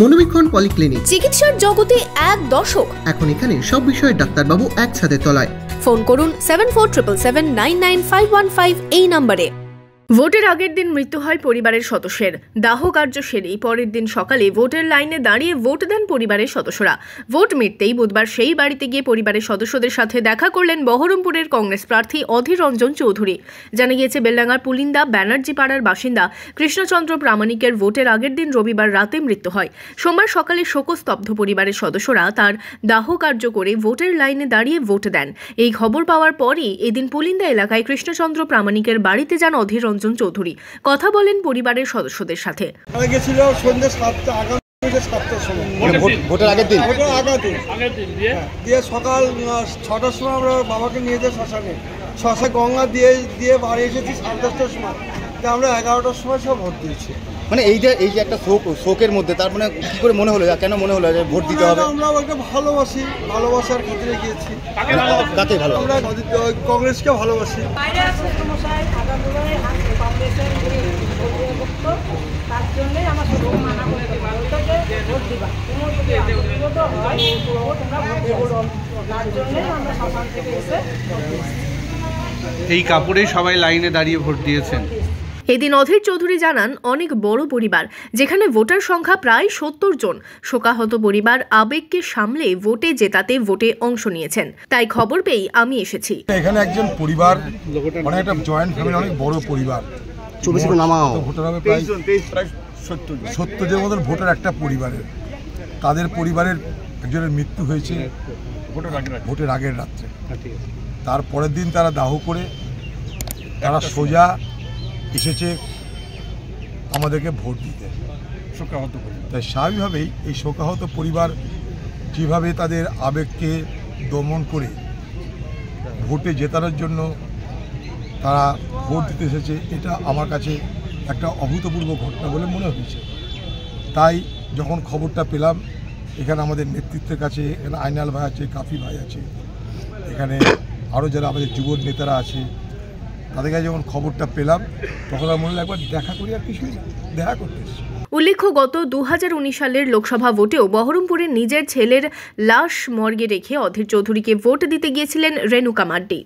মনোবীক্ষণ polyclinic, চিকিৎসার জগতে এক দশক। এখন এখানে সব বিষয়ে ডাক্তারবাবু একসাথে তলায়। ফোন করুন 7477999515 এই নম্বরে। ভোটের আগের দিন মৃত্যু হয় পরিবারের সদস্যের। দাহ কার্য সেরেই পরের দিন সকালে ভোটের লাইনে দাঁড়িয়ে ভোট দেন পরিবারের সদস্যরা। ভোট মিটতেই বুধবার সেই বাড়িতে গিয়ে পরিবারের সদস্যদের সাথে দেখা করলেন বহরমপুরের কংগ্রেস প্রার্থী অধীর রঞ্জন চৌধুরী। জানা গিয়েছে, বেলডাঙ্গার পুলিন্দা ব্যানার্জি পাড়ার বাসিন্দা কৃষ্ণচন্দ্র প্রামাণিকের ভোটের আগের দিন রবিবার রাতে মৃত্যু হয়। সোমবার সকালে শোকস্তব্ধ পরিবারের সদস্যরা তার দাহ কার্য করে ভোটের লাইনে দাঁড়িয়ে ভোট দেন। এই খবর পাওয়ার পরই এদিন পুলিন্দা এলাকায় কৃষ্ণচন্দ্র প্রামাণিকের বাড়িতে যান অধীর রঞ্জন চৌধুরী। কথা বলেন পরিবারের সদস্যদের সাথে। সন্ধ্যে 7টার সময় ভোটের আগের দিন দিয়ে সকাল 6টার সময় আমরা বাবাকে নিয়ে যাই শ্মশানে গঙ্গা দিয়ে বাড়ি এসেছি 10:30টার সময়। আমরা 11টার সময় সব ভোট দিয়েছি। মানে এই যে একটা শোকের মধ্যে, তার মানে কি করে মনে হলো, কেন মনে হলো যে ভোট দিতে হবে? আমরা ওকে ভালোবাসার ক্ষেত্রে গিয়েছি। কাকে ভালো? আমরা কংগ্রেসকে ভালোবাসি। এই কাপড়েই সবাই লাইনে দাঁড়িয়ে ভোট দিয়েছেন। এদিন অধীর চৌধুরী জানান, অনেক বড় পরিবার, যেখানে ভোটার সংখ্যা প্রায় 70 জন। শোকাহত পরিবার আবেগকে সামলে ভোটে জেতাতে ভোটে অংশ নিয়েছেন। তাই খবর পেয়েই আমি এসেছি। এখানে একজন পরিবার, মানে একটা জয়েন্ট ফ্যামিলি, অনেক বড় পরিবার। ভোটার হবে প্রায় 70 জন মতন ভোটার একটা পরিবারের। তাদের পরিবারের একজনের মৃত্যু হয়েছে ভোটের আগের রাত্রে। তারপরের দিন তারা দাহ করে তারা সোজা এসেছে আমাদেরকে ভোট দিতে। তাই স্বাভাবিকভাবেই এই শোকাহত পরিবার যেভাবে তাদের আবেগকে দমন করে ভোটে জেতানোর জন্য তারা ভোট দিতে এসেছে, এটা আমার কাছে একটা অভূতপূর্ব ঘটনা বলে মনে হয়েছে। তাই যখন খবরটা পেলাম, এখানে আমাদের নেতৃত্বের কাছে এখানে আইনাল ভাই আছে, কাফি ভাই আছে, এখানে আরও যারা আমাদের যুব নেতারা আছে, তাদের কাছে যখন খবরটা পেলাম তখন আমার মনে হলো একবার দেখা করি, আর কিছুই না, দেখা করতে এসেছি। উল্লেখ্য, গত 2019 সালের লোকসভা ভোটেও বহরমপুরে নিজের ছেলের লাশ মর্গে রেখে অধীর চৌধুরীকে ভোট দিতে গিয়েছিলেন রেণুকা মাড্ডি।